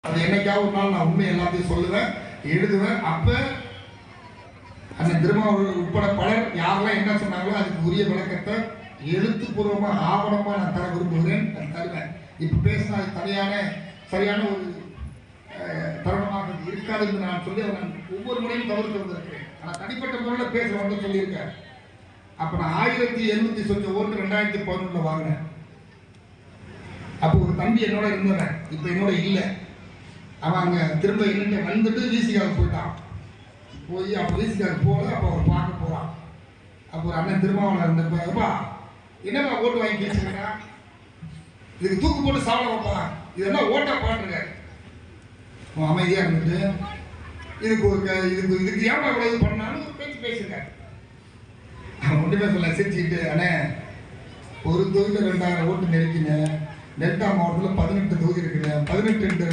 அது என்னைக்காவது ஒரு நாள் நான் உண்மை எல்லாத்தையும் சொல்லுவேன், எழுதுவேன். அப்ப அண்ணன் திருமாவளவன் உட்பட பலர் யாரெல்லாம் என்ன சொன்னாங்களோ அதுக்கு உரிய விளக்கத்தை எழுத்துப்பூர்வமா ஆவணமா நான் தர விரும்புகிறேன், நான் தருவேன். இப்ப பேசினா சரியான ஒரு தருணமாக இருக்காது என்று நான் சொல்லி நான் ஒவ்வொரு முறையும் தவிர்த்து வந்திருக்கிறேன். ஆனால் தனிப்பட்ட முறையில் பேச வந்து சொல்லியிருக்கேன். அப்போ நான் 1700 சொச்ச ஓட்டு 2011 வாங்கினேன். அப்போ ஒரு தம்பி என்னோட இருந்தவன், இப்போ என்னோட இல்லை. அவன் அங்கே திரும்ப இங்கே வந்துட்டு விசிகாவுக்கு போயிட்டான். போய் அப்போ விசிகாவுக்கு போகல. அப்போ அவர் பார்க்க போகிறான். அப்போ ஒரு அண்ணன் திருமாவளவன் இருந்தப்பா, என்னப்பா ஓட்டு வாங்கி பேசுகிறேன்னா, இதுக்கு தூக்கு போட்டு சாவலை வைப்பான், இதெல்லாம் ஓட்டா பாடுறாரு. அமைதியாக இருந்துட்டு இதுக்கு ஏன் இவ்வளோ இது பண்ணாலும் ஒரு பேச்சு பேசுங்க. அவன் ஒன்றுமே சொல்ல சிரிச்சுக்கிட்டு, அண்ணே ஒரு தொகுதியில் 2000 ஓட்டு நெருக்கினேன். டெல்டா மாவட்டத்தில் 18 தொகுதி இருக்குங்க. 18 2